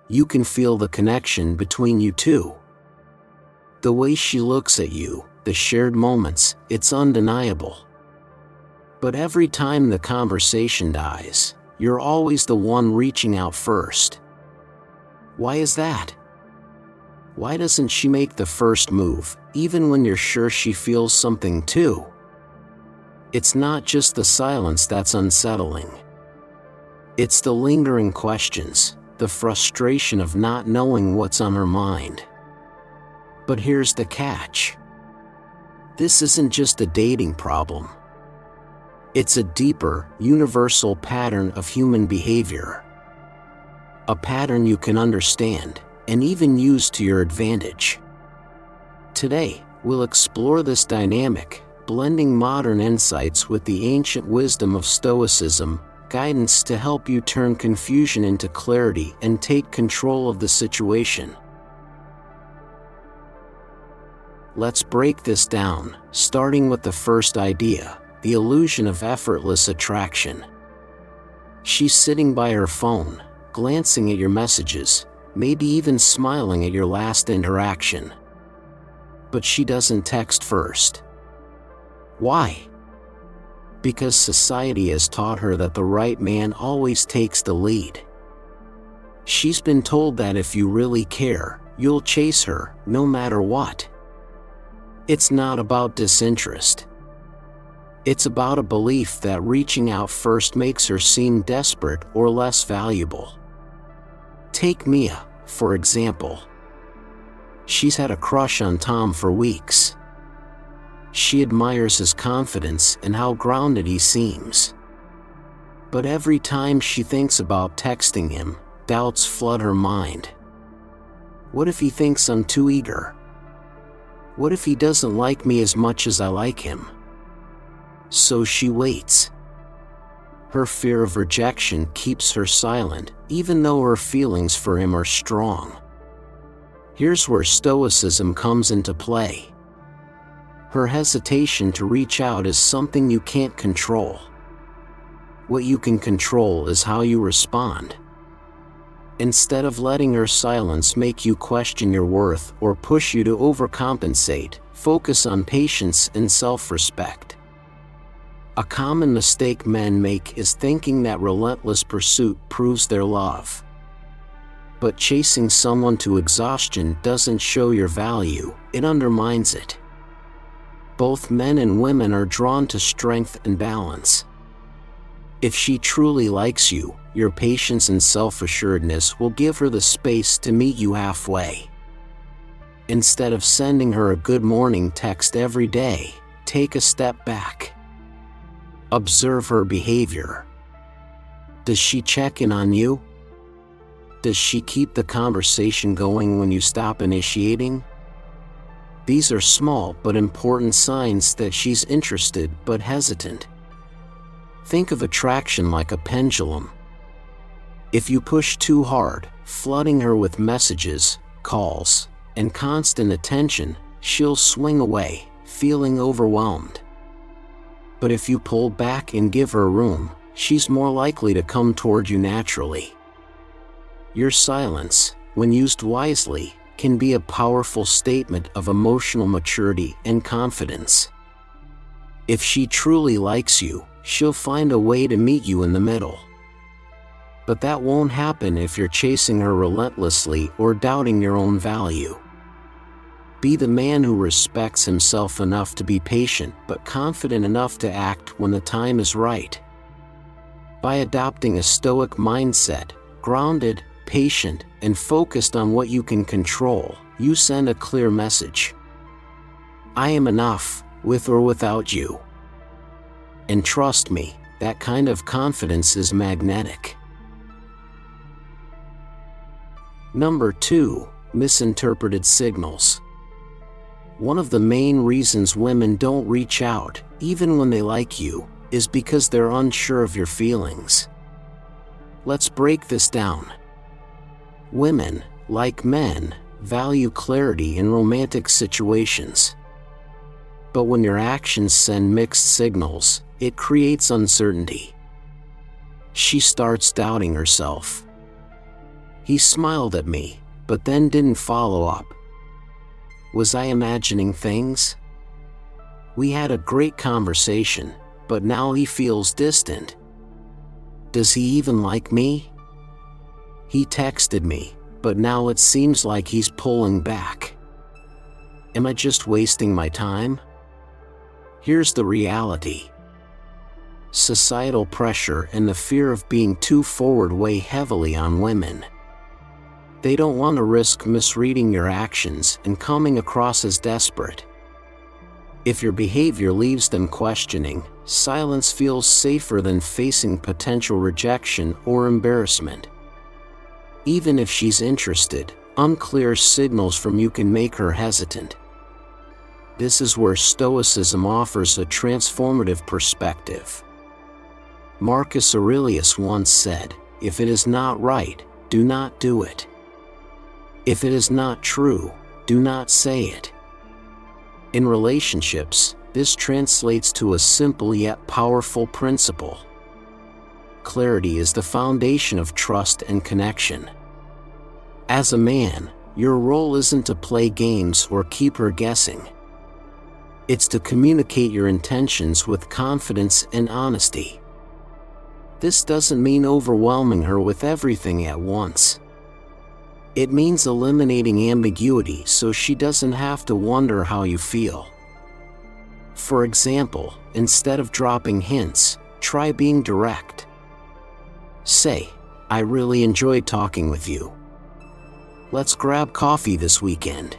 you can feel the connection between you two. The way she looks at you, the shared moments, it's undeniable. But every time the conversation dies, you're always the one reaching out first. Why is that? Why doesn't she make the first move, even when you're sure she feels something too? It's not just the silence that's unsettling. It's the lingering questions, the frustration of not knowing what's on her mind. But here's the catch. This isn't just a dating problem. It's a deeper, universal pattern of human behavior. A pattern you can understand, and even use to your advantage. Today, we'll explore this dynamic, blending modern insights with the ancient wisdom of Stoicism, guidance to help you turn confusion into clarity and take control of the situation. Let's break this down, starting with the first idea, the illusion of effortless attraction. She's sitting by her phone, glancing at your messages, maybe even smiling at your last interaction. But she doesn't text first. Why? Because society has taught her that the right man always takes the lead. She's been told that if you really care, you'll chase her, no matter what. It's not about disinterest. It's about a belief that reaching out first makes her seem desperate or less valuable. Take Mia, for example. She's had a crush on Tom for weeks. She admires his confidence and how grounded he seems. But every time she thinks about texting him, doubts flood her mind. What if he thinks I'm too eager? What if he doesn't like me as much as I like him? So she waits. Her fear of rejection keeps her silent, even though her feelings for him are strong. Here's where Stoicism comes into play. Her hesitation to reach out is something you can't control. What you can control is how you respond. Instead of letting her silence make you question your worth or push you to overcompensate, focus on patience and self-respect. A common mistake men make is thinking that relentless pursuit proves their love. But chasing someone to exhaustion doesn't show your value, it undermines it. Both men and women are drawn to strength and balance. If she truly likes you, your patience and self-assuredness will give her the space to meet you halfway. Instead of sending her a good morning text every day, take a step back. Observe her behavior. Does she check in on you? Does she keep the conversation going when you stop initiating? These are small but important signs that she's interested but hesitant. Think of attraction like a pendulum. If you push too hard, flooding her with messages, calls, and constant attention, she'll swing away, feeling overwhelmed. But if you pull back and give her room, she's more likely to come toward you naturally. Your silence, when used wisely, can be a powerful statement of emotional maturity and confidence. If she truly likes you, she'll find a way to meet you in the middle. But that won't happen if you're chasing her relentlessly or doubting your own value. Be the man who respects himself enough to be patient but confident enough to act when the time is right. By adopting a Stoic mindset, grounded, patient, and focused on what you can control, you send a clear message. I am enough, with or without you. And trust me, that kind of confidence is magnetic. Number 2, misinterpreted signals. One of the main reasons women don't reach out, even when they like you, is because they're unsure of your feelings. Let's break this down. Women, like men, value clarity in romantic situations. But when your actions send mixed signals, it creates uncertainty. She starts doubting herself. He smiled at me, but then didn't follow up. Was I imagining things? We had a great conversation, but now he feels distant. Does he even like me? He texted me, but now it seems like he's pulling back. Am I just wasting my time? Here's the reality. Societal pressure and the fear of being too forward weigh heavily on women. They don't want to risk misreading your actions and coming across as desperate. If your behavior leaves them questioning, silence feels safer than facing potential rejection or embarrassment. Even if she's interested, unclear signals from you can make her hesitant. This is where Stoicism offers a transformative perspective. Marcus Aurelius once said, "If it is not right, do not do it. If it is not true, do not say it." In relationships, this translates to a simple yet powerful principle. Clarity is the foundation of trust and connection. As a man, your role isn't to play games or keep her guessing. It's to communicate your intentions with confidence and honesty. This doesn't mean overwhelming her with everything at once. It means eliminating ambiguity so she doesn't have to wonder how you feel. For example, instead of dropping hints, try being direct. Say, "I really enjoyed talking with you. Let's grab coffee this weekend.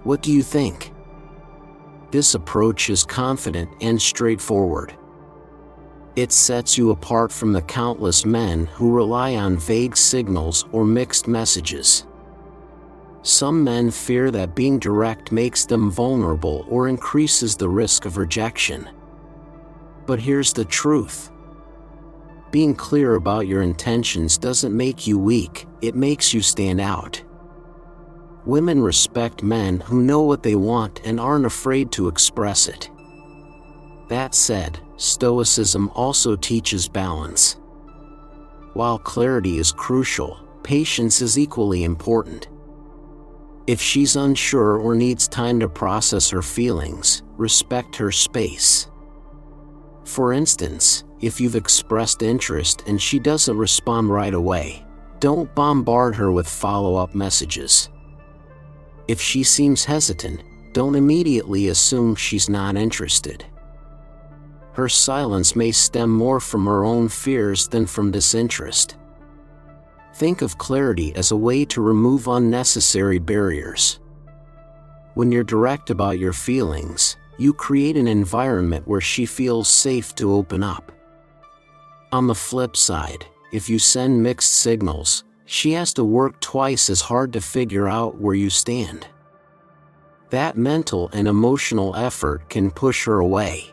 What do you think?" This approach is confident and straightforward. It sets you apart from the countless men who rely on vague signals or mixed messages. Some men fear that being direct makes them vulnerable or increases the risk of rejection. But here's the truth. Being clear about your intentions doesn't make you weak, it makes you stand out. Women respect men who know what they want and aren't afraid to express it. That said, Stoicism also teaches balance. While clarity is crucial, patience is equally important. If she's unsure or needs time to process her feelings, respect her space. For instance, if you've expressed interest and she doesn't respond right away, don't bombard her with follow-up messages. If she seems hesitant, don't immediately assume she's not interested. Her silence may stem more from her own fears than from disinterest. Think of clarity as a way to remove unnecessary barriers. When you're direct about your feelings, you create an environment where she feels safe to open up. On the flip side, if you send mixed signals, she has to work twice as hard to figure out where you stand. That mental and emotional effort can push her away.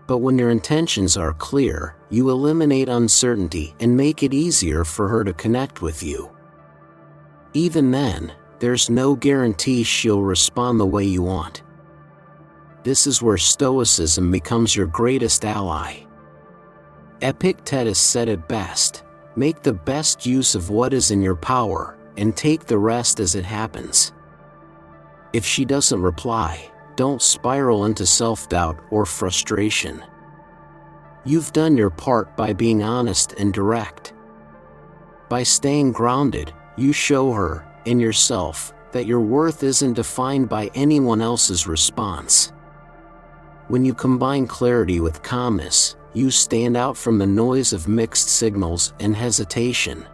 But when your intentions are clear, you eliminate uncertainty and make it easier for her to connect with you. Even then, there's no guarantee she'll respond the way you want. This is where Stoicism becomes your greatest ally. Epictetus said it best, "Make the best use of what is in your power, and take the rest as it happens." If she doesn't reply, don't spiral into self-doubt or frustration. You've done your part by being honest and direct. By staying grounded, you show her, and yourself, that your worth isn't defined by anyone else's response. When you combine clarity with calmness, you stand out from the noise of mixed signals and hesitation.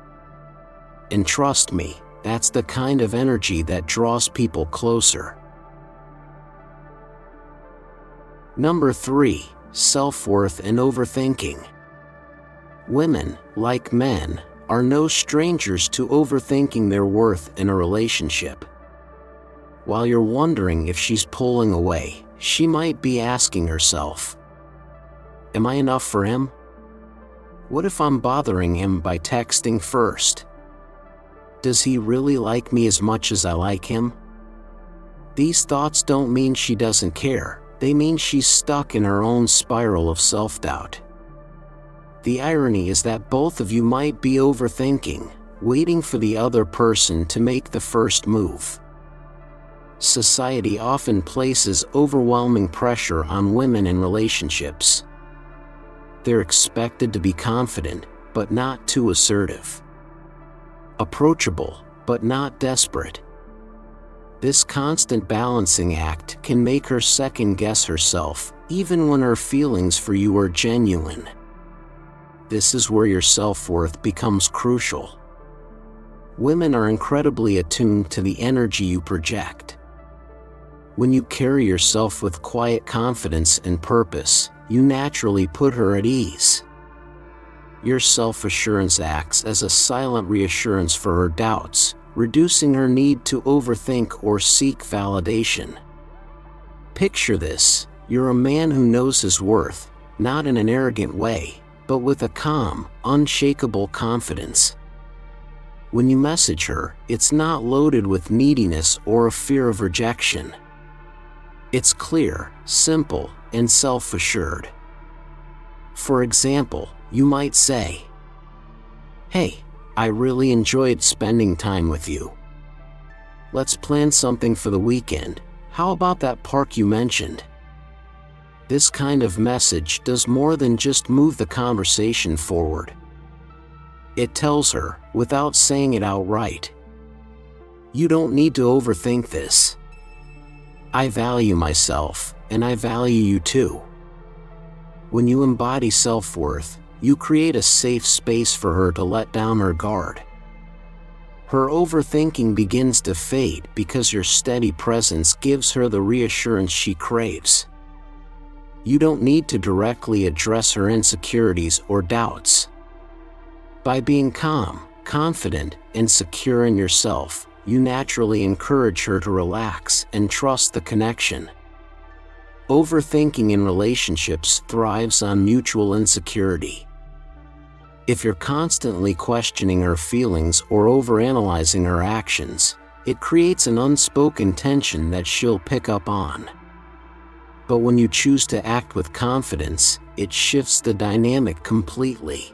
And trust me, that's the kind of energy that draws people closer. Number 3. Self-worth and overthinking. Women, like men, are no strangers to overthinking their worth in a relationship. While you're wondering if she's pulling away, she might be asking herself, "Am I enough for him? What if I'm bothering him by texting first? Does he really like me as much as I like him?" These thoughts don't mean she doesn't care. They mean she's stuck in her own spiral of self-doubt. The irony is that both of you might be overthinking, waiting for the other person to make the first move. Society often places overwhelming pressure on women in relationships. They're expected to be confident, but not too assertive. Approachable, but not desperate. This constant balancing act can make her second-guess herself, even when her feelings for you are genuine. This is where your self-worth becomes crucial. Women are incredibly attuned to the energy you project. When you carry yourself with quiet confidence and purpose, you naturally put her at ease. Your self-assurance acts as a silent reassurance for her doubts, reducing her need to overthink or seek validation. Picture this: you're a man who knows his worth, not in an arrogant way, but with a calm, unshakable confidence. When you message her, it's not loaded with neediness or a fear of rejection. It's clear, simple, and self-assured. For example, you might say, "Hey, I really enjoyed spending time with you. Let's plan something for the weekend. How about that park you mentioned?" This kind of message does more than just move the conversation forward. It tells her, without saying it outright, "You don't need to overthink this. I value myself, and I value you too." When you embody self-worth, you create a safe space for her to let down her guard. Her overthinking begins to fade because your steady presence gives her the reassurance she craves. You don't need to directly address her insecurities or doubts. By being calm, confident, and secure in yourself, you naturally encourage her to relax and trust the connection. Overthinking in relationships thrives on mutual insecurity. If you're constantly questioning her feelings or overanalyzing her actions, it creates an unspoken tension that she'll pick up on. But when you choose to act with confidence, it shifts the dynamic completely.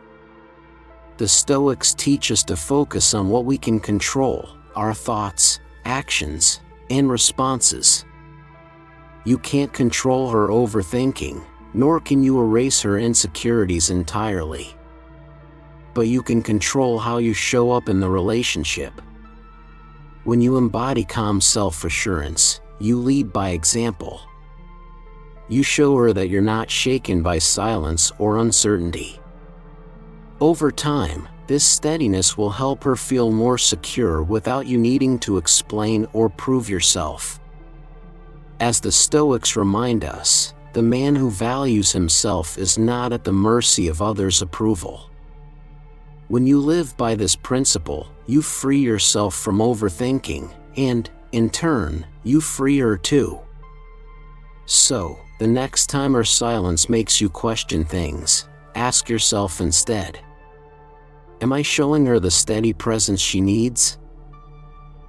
The Stoics teach us to focus on what we can control: our thoughts, actions, and responses. You can't control her overthinking, nor can you erase her insecurities entirely. But you can control how you show up in the relationship. When you embody calm self-assurance, you lead by example. You show her that you're not shaken by silence or uncertainty. Over time, this steadiness will help her feel more secure without you needing to explain or prove yourself. As the Stoics remind us, the man who values himself is not at the mercy of others' approval. When you live by this principle, you free yourself from overthinking, and, in turn, you free her too. So, the next time her silence makes you question things, ask yourself instead, am I showing her the steady presence she needs?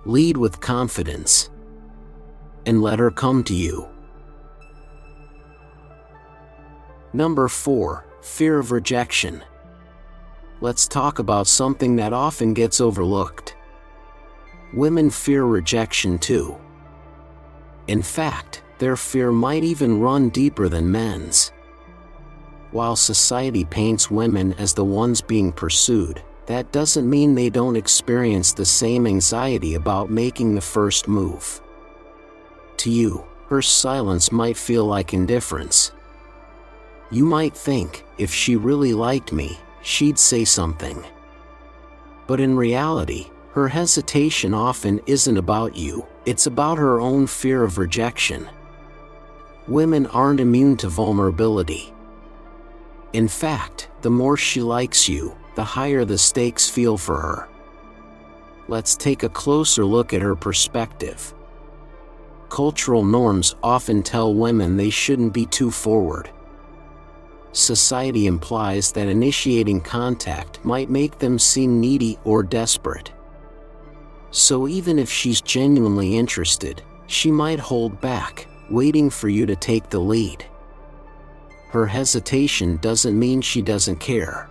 Lead with confidence, and let her come to you. Number 4, fear of rejection. Let's talk about something that often gets overlooked. Women fear rejection too. In fact, their fear might even run deeper than men's. While society paints women as the ones being pursued, that doesn't mean they don't experience the same anxiety about making the first move. To you, her silence might feel like indifference. You might think, if she really liked me, she'd say something. But in reality, her hesitation often isn't about you, it's about her own fear of rejection. Women aren't immune to vulnerability. In fact, the more she likes you, the higher the stakes feel for her. Let's take a closer look at her perspective. Cultural norms often tell women they shouldn't be too forward. Society implies that initiating contact might make them seem needy or desperate. So even if she's genuinely interested, she might hold back, waiting for you to take the lead. Her hesitation doesn't mean she doesn't care.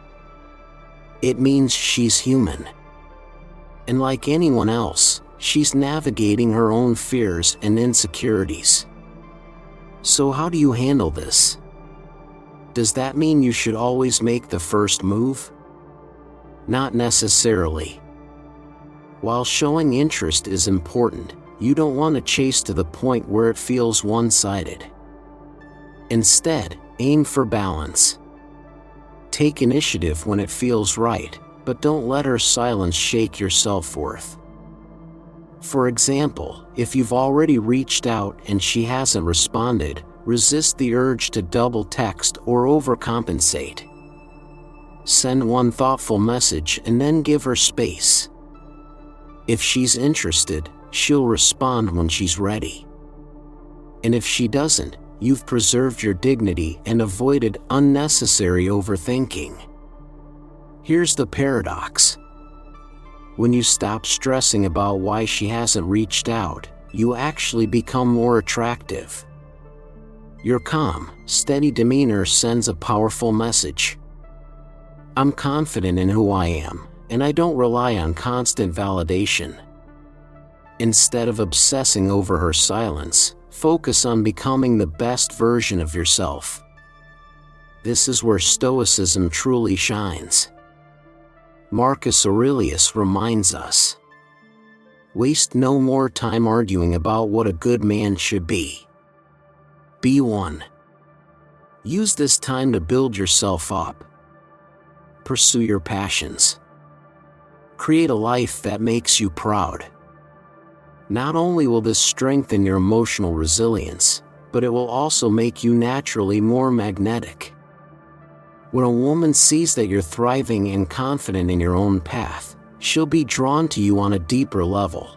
It means she's human. And like anyone else, she's navigating her own fears and insecurities. So how do you handle this? Does that mean you should always make the first move? Not necessarily. While showing interest is important, you don't want to chase to the point where it feels one-sided. Instead, aim for balance. Take initiative when it feels right, but don't let her silence shake your self-worth. For example, if you've already reached out and she hasn't responded, resist the urge to double text or overcompensate. Send one thoughtful message and then give her space. If she's interested, she'll respond when she's ready. And if she doesn't, you've preserved your dignity and avoided unnecessary overthinking. Here's the paradox. When you stop stressing about why she hasn't reached out, you actually become more attractive. Your calm, steady demeanor sends a powerful message. I'm confident in who I am, and I don't rely on constant validation. Instead of obsessing over her silence, focus on becoming the best version of yourself. This is where Stoicism truly shines. Marcus Aurelius reminds us, waste no more time arguing about what a good man should be. Be one. Use this time to build yourself up. Pursue your passions. Create a life that makes you proud. Not only will this strengthen your emotional resilience, but it will also make you naturally more magnetic. When a woman sees that you're thriving and confident in your own path, she'll be drawn to you on a deeper level.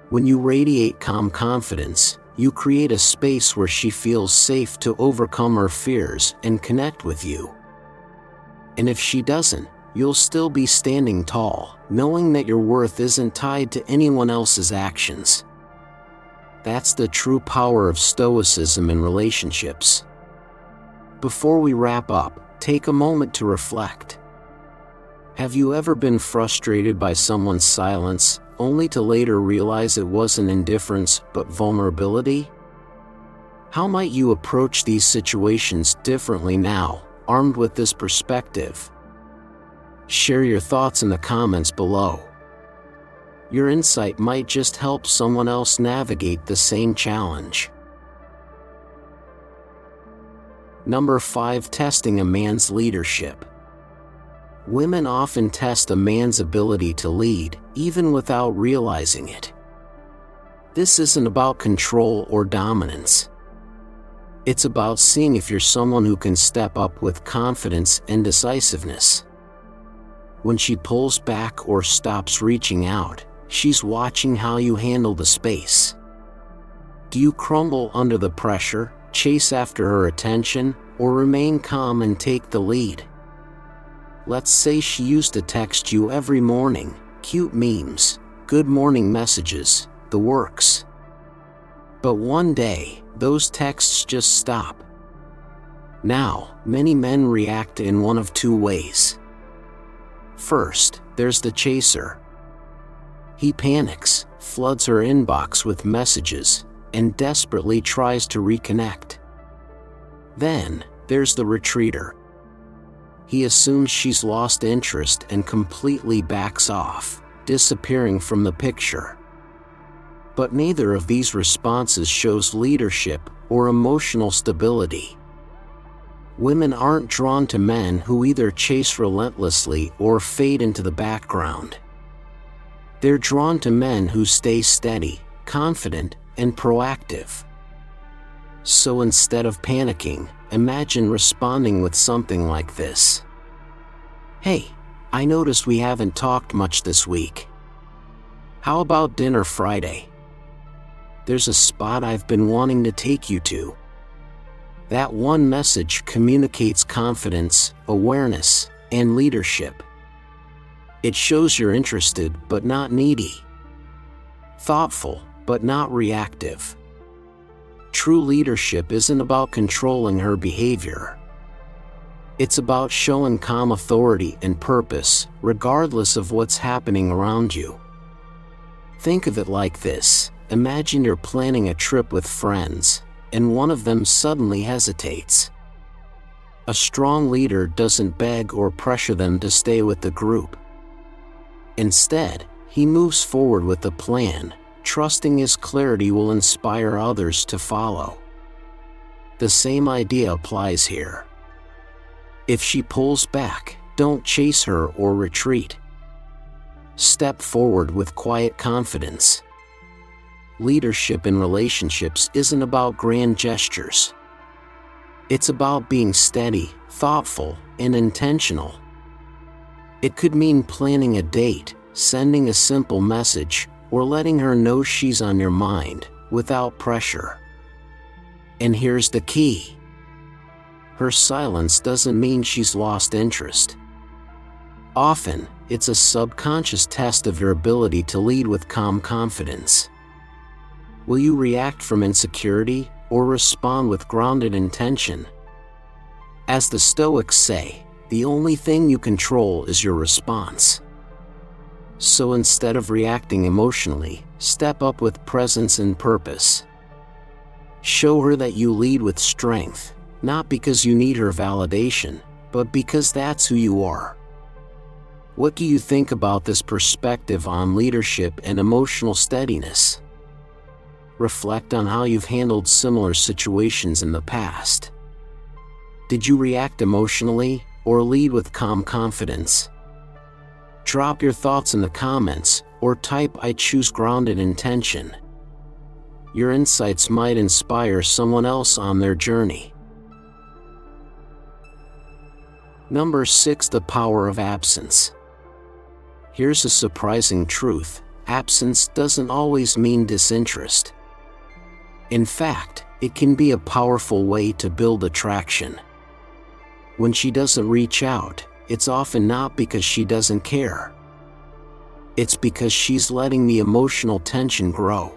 When you radiate calm confidence, you create a space where she feels safe to overcome her fears and connect with you. And if she doesn't, you'll still be standing tall, knowing that your worth isn't tied to anyone else's actions. That's the true power of Stoicism in relationships. Before we wrap up, take a moment to reflect. Have you ever been frustrated by someone's silence, only to later realize it wasn't indifference but vulnerability? How might you approach these situations differently now, armed with this perspective? Share your thoughts in the comments below. Your insight might just help someone else navigate the same challenge. Number 5. Testing a man's leadership. Women often test a man's ability to lead, even without realizing it. This isn't about control or dominance. It's about seeing if you're someone who can step up with confidence and decisiveness. When she pulls back or stops reaching out, she's watching how you handle the space. Do you crumble under the pressure, chase after her attention, or remain calm and take the lead? Let's say she used to text you every morning, cute memes, good morning messages, the works. But one day, those texts just stop. Now, many men react in one of two ways. First, there's the chaser. He panics, floods her inbox with messages, and desperately tries to reconnect. Then, there's the retreater. He assumes she's lost interest and completely backs off, disappearing from the picture. But neither of these responses shows leadership or emotional stability. Women aren't drawn to men who either chase relentlessly or fade into the background. They're drawn to men who stay steady, confident, and proactive. So instead of panicking, imagine responding with something like this. Hey, I noticed we haven't talked much this week. How about dinner Friday? There's a spot I've been wanting to take you to. That one message communicates confidence, awareness, and leadership. It shows you're interested but not needy. Thoughtful but not reactive. True leadership isn't about controlling her behavior. It's about showing calm authority and purpose, regardless of what's happening around you. Think of it like this. Imagine you're planning a trip with friends, and one of them suddenly hesitates. A strong leader doesn't beg or pressure them to stay with the group. Instead, he moves forward with a plan, trusting his clarity will inspire others to follow. The same idea applies here. If she pulls back, don't chase her or retreat. Step forward with quiet confidence. Leadership in relationships isn't about grand gestures. It's about being steady, thoughtful, and intentional. It could mean planning a date, sending a simple message, or letting her know she's on your mind, without pressure. And here's the key. Her silence doesn't mean she's lost interest. Often, it's a subconscious test of your ability to lead with calm confidence. Will you react from insecurity, or respond with grounded intention? As the Stoics say, the only thing you control is your response. So instead of reacting emotionally, step up with presence and purpose. Show her that you lead with strength, not because you need her validation, but because that's who you are. What do you think about this perspective on leadership and emotional steadiness? Reflect on how you've handled similar situations in the past. Did you react emotionally, or lead with calm confidence? Drop your thoughts in the comments, or type "I choose grounded intention." Your insights might inspire someone else on their journey. Number 6. The power of absence. Here's a surprising truth. Absence doesn't always mean disinterest. In fact, it can be a powerful way to build attraction. When she doesn't reach out, it's often not because she doesn't care. It's because she's letting the emotional tension grow.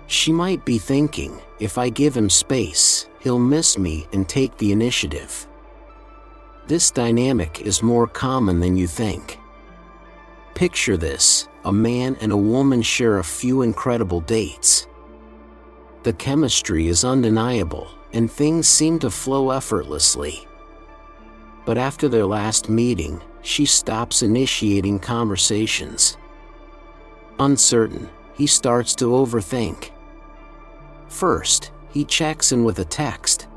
She might be thinking, if I give him space, he'll miss me and take the initiative. This dynamic is more common than you think. Picture this: a man and a woman share a few incredible dates. The chemistry is undeniable, and things seem to flow effortlessly. But after their last meeting, she stops initiating conversations. Uncertain, he starts to overthink. First, he checks in with a text.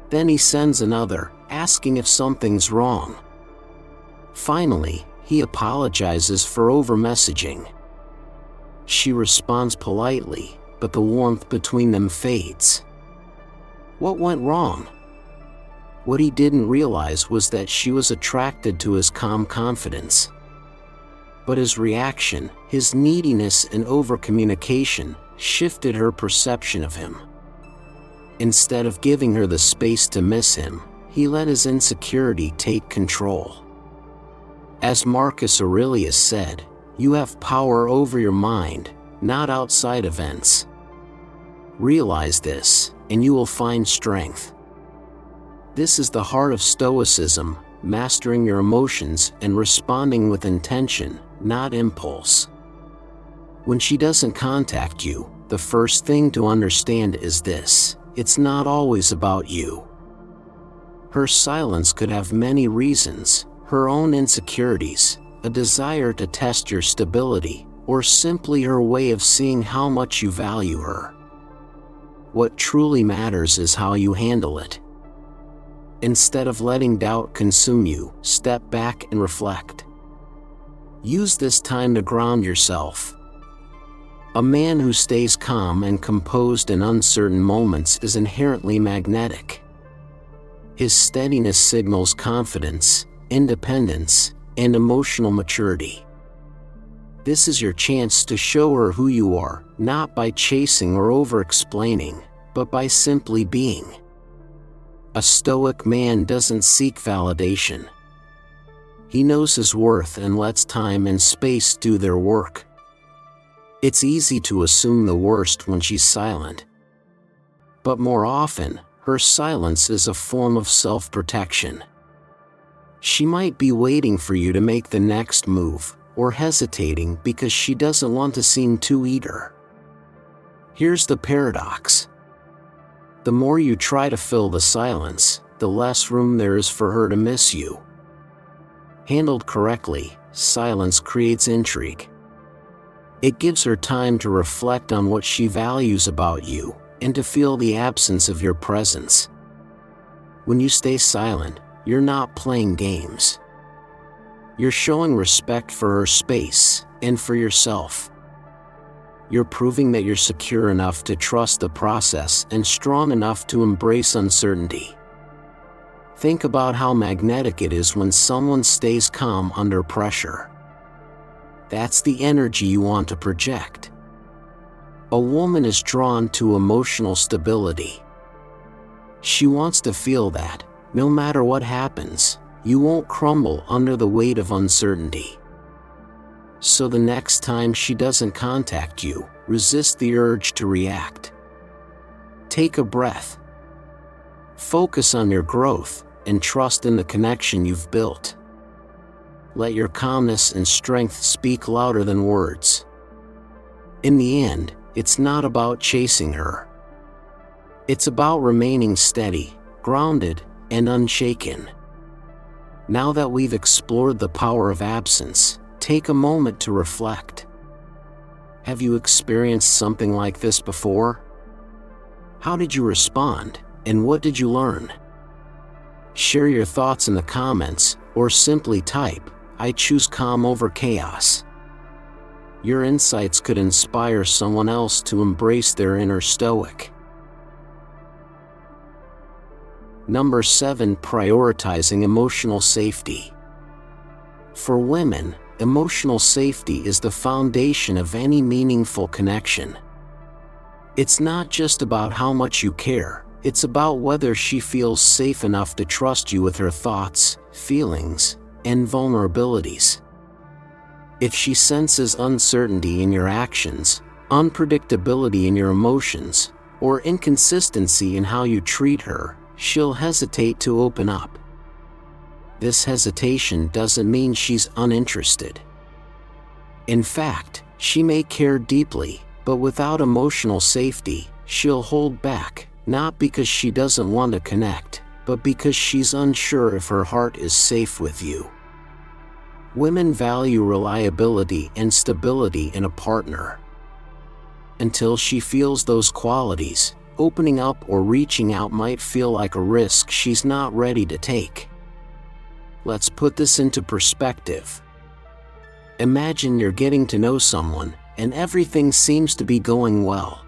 Then he sends another, asking if something's wrong. Finally, he apologizes for over-messaging. She responds politely, but the warmth between them fades. What went wrong? What he didn't realize was that she was attracted to his calm confidence. But his reaction, his neediness and over-communication, shifted her perception of him. Instead of giving her the space to miss him, he let his insecurity take control. As Marcus Aurelius said, "You have power over your mind, not outside events." Realize this, and you will find strength. This is the heart of Stoicism, mastering your emotions and responding with intention, not impulse. When she doesn't contact you, the first thing to understand is this: it's not always about you. Her silence could have many reasons: her own insecurities, a desire to test your stability, or simply her way of seeing how much you value her. What truly matters is how you handle it. Instead of letting doubt consume you, step back and reflect. Use this time to ground yourself. A man who stays calm and composed in uncertain moments is inherently magnetic. His steadiness signals confidence, independence, and emotional maturity. This is your chance to show her who you are, not by chasing or over-explaining, but by simply being. A Stoic man doesn't seek validation. He knows his worth and lets time and space do their work. It's easy to assume the worst when she's silent. But more often, her silence is a form of self-protection. She might be waiting for you to make the next move, or hesitating because she doesn't want to seem too eager. Here's the paradox. The more you try to fill the silence, the less room there is for her to miss you. Handled correctly, silence creates intrigue. It gives her time to reflect on what she values about you, and to feel the absence of your presence. When you stay silent, you're not playing games. You're showing respect for her space, and for yourself. You're proving that you're secure enough to trust the process and strong enough to embrace uncertainty. Think about how magnetic it is when someone stays calm under pressure. That's the energy you want to project. A woman is drawn to emotional stability. She wants to feel that, no matter what happens, you won't crumble under the weight of uncertainty. So the next time she doesn't contact you, resist the urge to react. Take a breath. Focus on your growth, and trust in the connection you've built. Let your calmness and strength speak louder than words. In the end, it's not about chasing her. It's about remaining steady, grounded, and unshaken. Now that we've explored the power of absence, take a moment to reflect. Have you experienced something like this before? How did you respond, and what did you learn? Share your thoughts in the comments, or simply type, "I choose calm over chaos." Your insights could inspire someone else to embrace their inner Stoic. Number 7. Prioritizing emotional safety. For women, emotional safety is the foundation of any meaningful connection. It's not just about how much you care, it's about whether she feels safe enough to trust you with her thoughts, feelings, and vulnerabilities. If she senses uncertainty in your actions, unpredictability in your emotions, or inconsistency in how you treat her, she'll hesitate to open up. This hesitation doesn't mean she's uninterested. In fact, she may care deeply, but without emotional safety, she'll hold back, not because she doesn't want to connect, but because she's unsure if her heart is safe with you. Women value reliability and stability in a partner. Until she feels those qualities, opening up or reaching out might feel like a risk she's not ready to take. Let's put this into perspective. Imagine you're getting to know someone, and everything seems to be going well.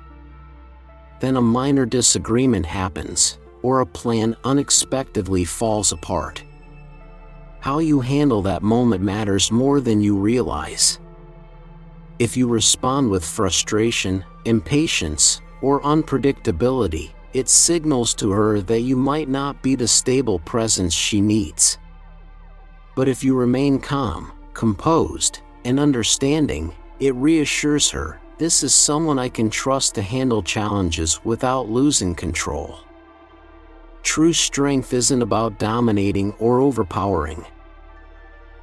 Then a minor disagreement happens, or a plan unexpectedly falls apart. How you handle that moment matters more than you realize. If you respond with frustration, impatience, or unpredictability, it signals to her that you might not be the stable presence she needs. But if you remain calm, composed, and understanding, it reassures her, this is someone I can trust to handle challenges without losing control. True strength isn't about dominating or overpowering.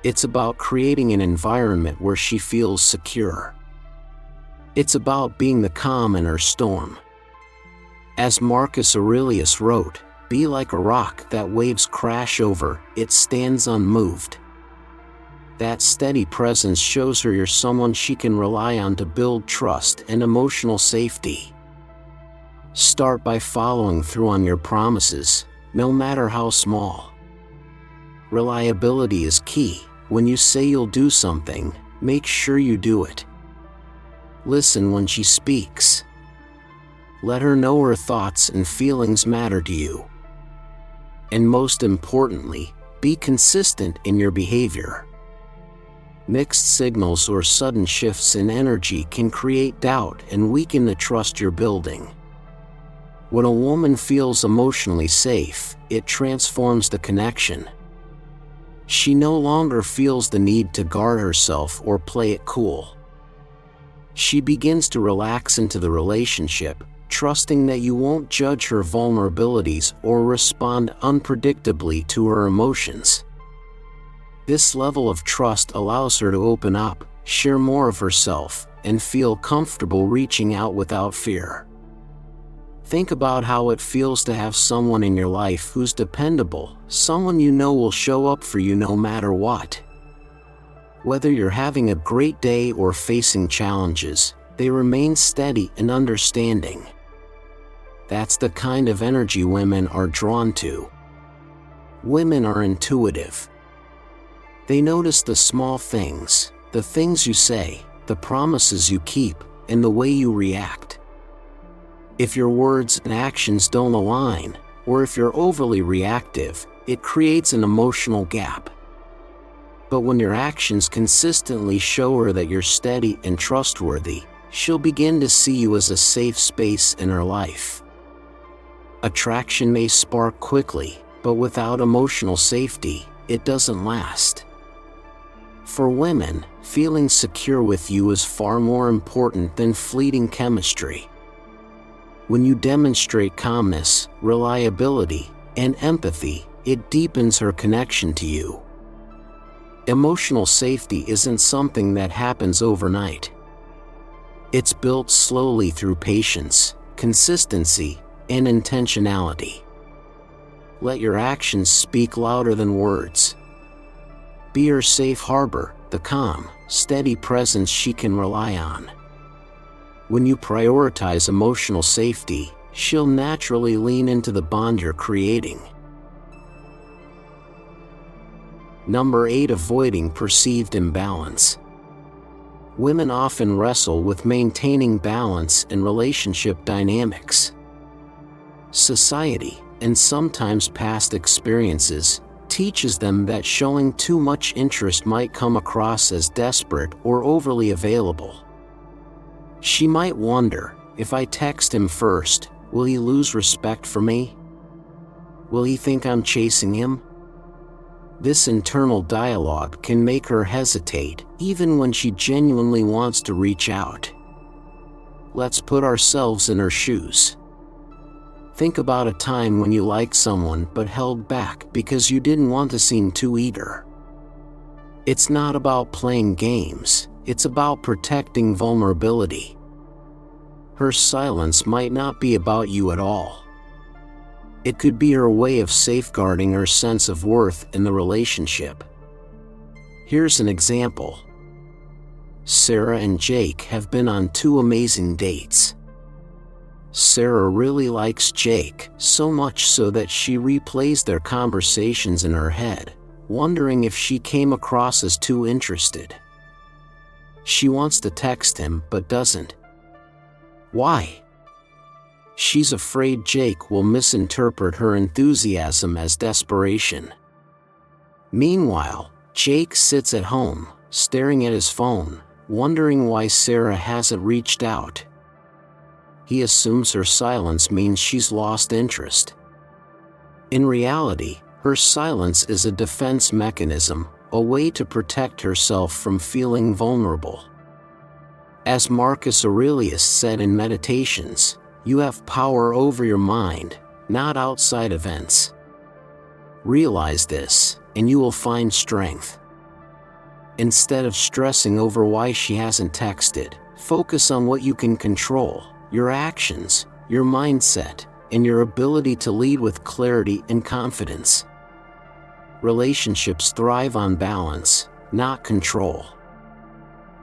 It's about creating an environment where she feels secure. It's about being the calm in her storm. As Marcus Aurelius wrote, "Be like a rock that waves crash over, it stands unmoved." That steady presence shows her you're someone she can rely on to build trust and emotional safety. Start by following through on your promises, no matter how small. Reliability is key. When you say you'll do something, make sure you do it. Listen when she speaks. Let her know her thoughts and feelings matter to you. And most importantly, be consistent in your behavior. Mixed signals or sudden shifts in energy can create doubt and weaken the trust you're building. When a woman feels emotionally safe, it transforms the connection. She no longer feels the need to guard herself or play it cool. She begins to relax into the relationship, trusting that you won't judge her vulnerabilities or respond unpredictably to her emotions. This level of trust allows her to open up, share more of herself, and feel comfortable reaching out without fear. Think about how it feels to have someone in your life who's dependable, someone you know will show up for you no matter what. Whether you're having a great day or facing challenges, they remain steady and understanding. That's the kind of energy women are drawn to. Women are intuitive. They notice the small things, the things you say, the promises you keep, and the way you react. If your words and actions don't align, or if you're overly reactive, it creates an emotional gap. But when your actions consistently show her that you're steady and trustworthy, she'll begin to see you as a safe space in her life. Attraction may spark quickly, but without emotional safety, it doesn't last. For women, feeling secure with you is far more important than fleeting chemistry. When you demonstrate calmness, reliability, and empathy, it deepens her connection to you. Emotional safety isn't something that happens overnight. It's built slowly through patience, consistency, and intentionality. Let your actions speak louder than words. Be her safe harbor, the calm, steady presence she can rely on. When you prioritize emotional safety, she'll naturally lean into the bond you're creating. Number 8. Avoiding perceived imbalance. Women often wrestle with maintaining balance in relationship dynamics. Society, and sometimes past experiences, teaches them that showing too much interest might come across as desperate or overly available. She might wonder, if I text him first, will he lose respect for me? Will he think I'm chasing him? This internal dialogue can make her hesitate, even when she genuinely wants to reach out. Let's put ourselves in her shoes. Think about a time when you liked someone but held back because you didn't want to seem too eager. It's not about playing games, it's about protecting vulnerability. Her silence might not be about you at all. It could be her way of safeguarding her sense of worth in the relationship. Here's an example. Sarah and Jake have been on 2 amazing dates. Sarah really likes Jake, so much so that she replays their conversations in her head, wondering if she came across as too interested. She wants to text him but doesn't. Why? She's afraid Jake will misinterpret her enthusiasm as desperation. Meanwhile, Jake sits at home, staring at his phone, wondering why Sarah hasn't reached out. He assumes her silence means she's lost interest. In reality, her silence is a defense mechanism, a way to protect herself from feeling vulnerable. As Marcus Aurelius said in Meditations, you have power over your mind, not outside events. Realize this, and you will find strength. Instead of stressing over why she hasn't texted, focus on what you can control: your actions, your mindset, and your ability to lead with clarity and confidence. Relationships thrive on balance, not control.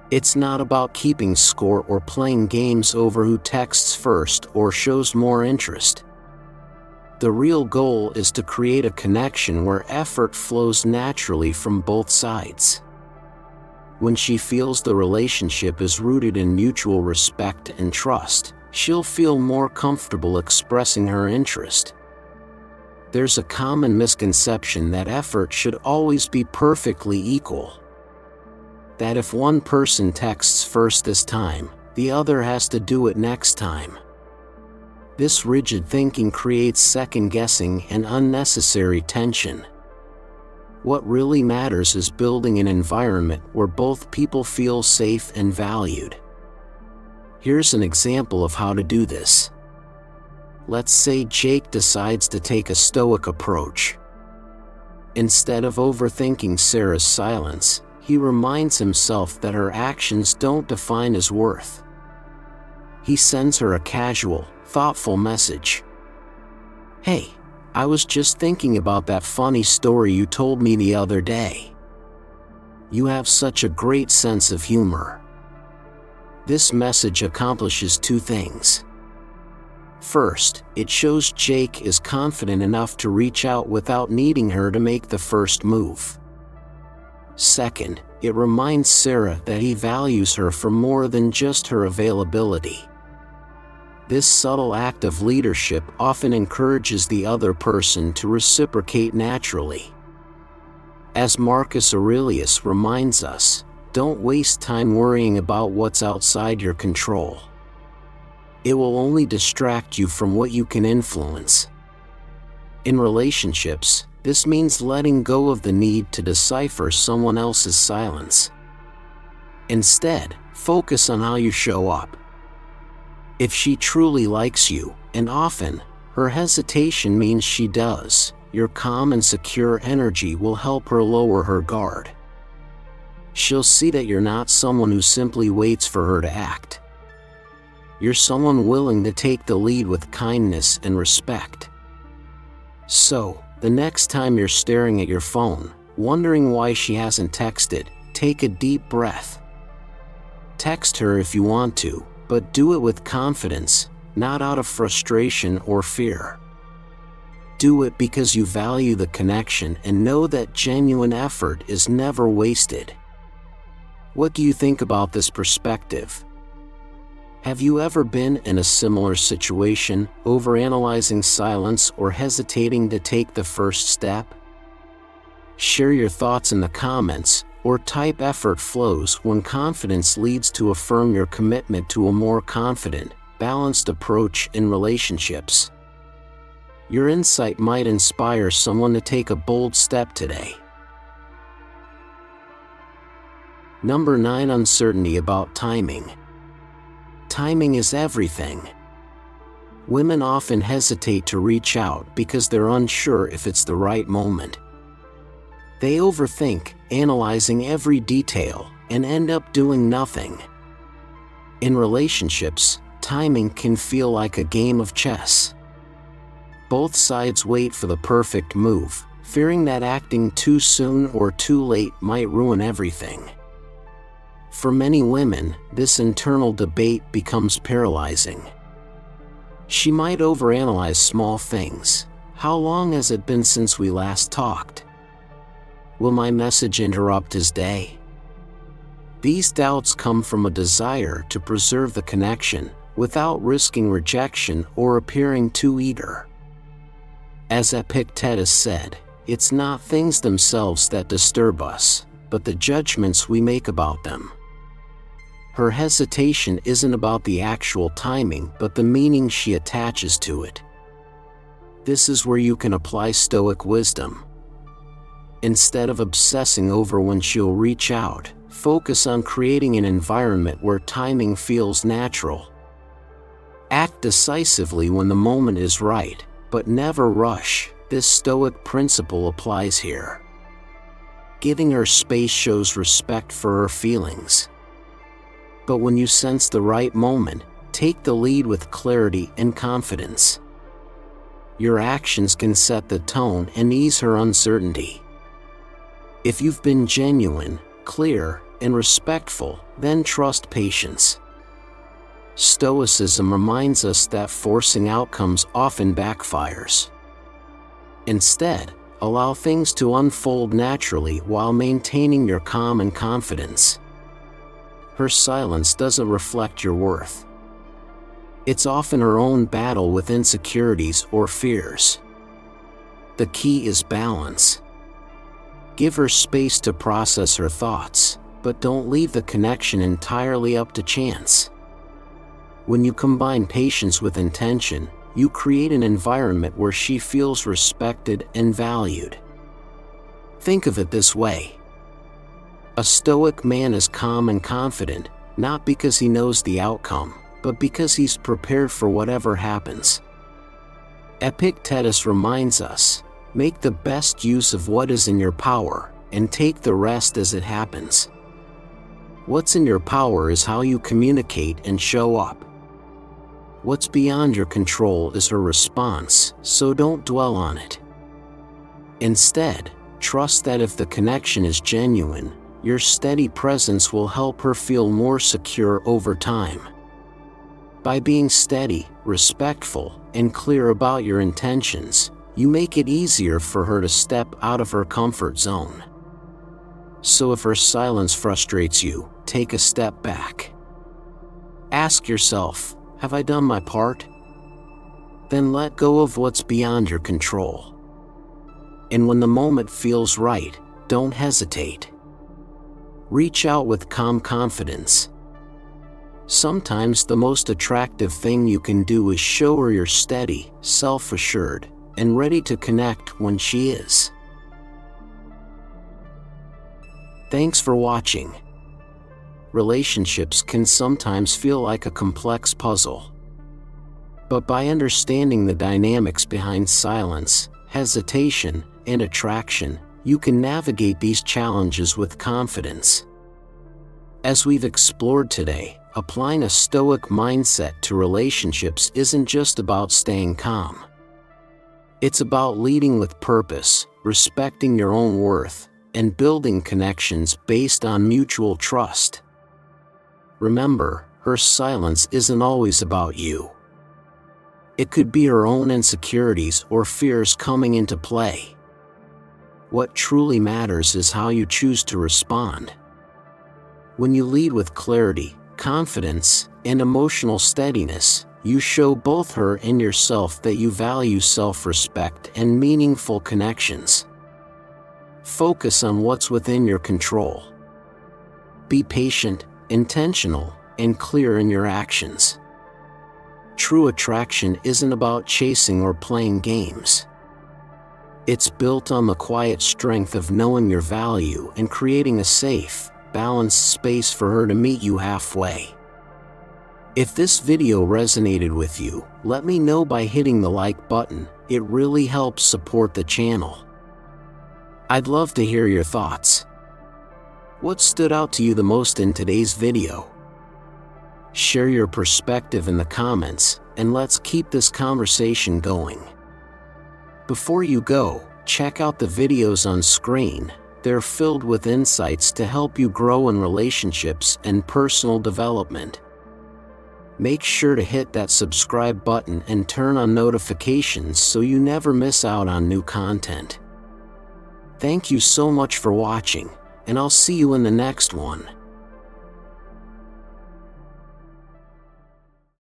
It's not about keeping score or playing games over who texts first or shows more interest. The real goal is to create a connection where effort flows naturally from both sides. When she feels the relationship is rooted in mutual respect and trust, she'll feel more comfortable expressing her interest. There's a common misconception that effort should always be perfectly equal. That if one person texts first this time, the other has to do it next time. This rigid thinking creates second-guessing and unnecessary tension. What really matters is building an environment where both people feel safe and valued. Here's an example of how to do this. let's say Jake decides to take a stoic approach. Instead of overthinking Sarah's silence, he reminds himself that her actions don't define his worth. He sends her a casual, thoughtful message. "Hey, I was just thinking about that funny story you told me the other day. You have such a great sense of humor." This message accomplishes two things. First, it shows Jake is confident enough to reach out without needing her to make the first move. Second, it reminds Sarah that he values her for more than just her availability. This subtle act of leadership often encourages the other person to reciprocate naturally. As Marcus Aurelius reminds us, don't waste time worrying about what's outside your control. It will only distract you from what you can influence. In relationships, this means letting go of the need to decipher someone else's silence. Instead, focus on how you show up. If she truly likes you, and often, her hesitation means she does, your calm and secure energy will help her lower her guard. She'll see that you're not someone who simply waits for her to act. You're someone willing to take the lead with kindness and respect. So, the next time you're staring at your phone, wondering why she hasn't texted, take a deep breath. Text her if you want to, but do it with confidence, not out of frustration or fear. Do it because you value the connection and know that genuine effort is never wasted. What do you think about this perspective? Have you ever been in a similar situation, overanalyzing silence or hesitating to take the first step? Share your thoughts in the comments, or type "effort flows when confidence leads" to affirm your commitment to a more confident, balanced approach in relationships. Your insight might inspire someone to take a bold step today. Number 9. Uncertainty about timing. Timing is everything. Women often hesitate to reach out because they're unsure if it's the right moment. They overthink, analyzing every detail, and end up doing nothing. In relationships, timing can feel like a game of chess. Both sides wait for the perfect move, fearing that acting too soon or too late might ruin everything. For many women, this internal debate becomes paralyzing. She might overanalyze small things. How long has it been since we last talked? Will my message interrupt his day? These doubts come from a desire to preserve the connection, without risking rejection or appearing too eager. As Epictetus said, it's not things themselves that disturb us, but the judgments we make about them. Her hesitation isn't about the actual timing, but the meaning she attaches to it. This is where you can apply Stoic wisdom. Instead of obsessing over when she'll reach out, focus on creating an environment where timing feels natural. Act decisively when the moment is right, but never rush. This Stoic principle applies here. Giving her space shows respect for her feelings. But when you sense the right moment, take the lead with clarity and confidence. Your actions can set the tone and ease her uncertainty. If you've been genuine, clear, and respectful, then trust patience. Stoicism reminds us that forcing outcomes often backfires. Instead, allow things to unfold naturally while maintaining your calm and confidence. Her silence doesn't reflect your worth. It's often her own battle with insecurities or fears. The key is balance. Give her space to process her thoughts, but don't leave the connection entirely up to chance. When you combine patience with intention, you create an environment where she feels respected and valued. Think of it this way. A Stoic man is calm and confident, not because he knows the outcome, but because he's prepared for whatever happens. Epictetus reminds us, make the best use of what is in your power, and take the rest as it happens. What's in your power is how you communicate and show up. What's beyond your control is her response, so don't dwell on it. Instead, trust that if the connection is genuine, your steady presence will help her feel more secure over time. By being steady, respectful, and clear about your intentions, you make it easier for her to step out of her comfort zone. So if her silence frustrates you, take a step back. Ask yourself, have I done my part? Then let go of what's beyond your control. And when the moment feels right, don't hesitate. Reach out with calm confidence. Sometimes the most attractive thing you can do is show her you're steady, self-assured, and ready to connect when she is. Thanks for watching. Relationships can sometimes feel like a complex puzzle. But by understanding the dynamics behind silence, hesitation, and attraction, you can navigate these challenges with confidence. As we've explored today, applying a Stoic mindset to relationships isn't just about staying calm. It's about leading with purpose, respecting your own worth, and building connections based on mutual trust. Remember, her silence isn't always about you. It could be her own insecurities or fears coming into play. What truly matters is how you choose to respond. When you lead with clarity, confidence, and emotional steadiness, you show both her and yourself that you value self-respect and meaningful connections. Focus on what's within your control. Be patient, intentional, and clear in your actions. True attraction isn't about chasing or playing games. It's built on the quiet strength of knowing your value and creating a safe, balanced space for her to meet you halfway. If this video resonated with you, let me know by hitting the like button. It really helps support the channel. I'd love to hear your thoughts. What stood out to you the most in today's video? Share your perspective in the comments, and let's keep this conversation going. Before you go, check out the videos on screen. They're filled with insights to help you grow in relationships and personal development. Make sure to hit that subscribe button and turn on notifications so you never miss out on new content. Thank you so much for watching, and I'll see you in the next one.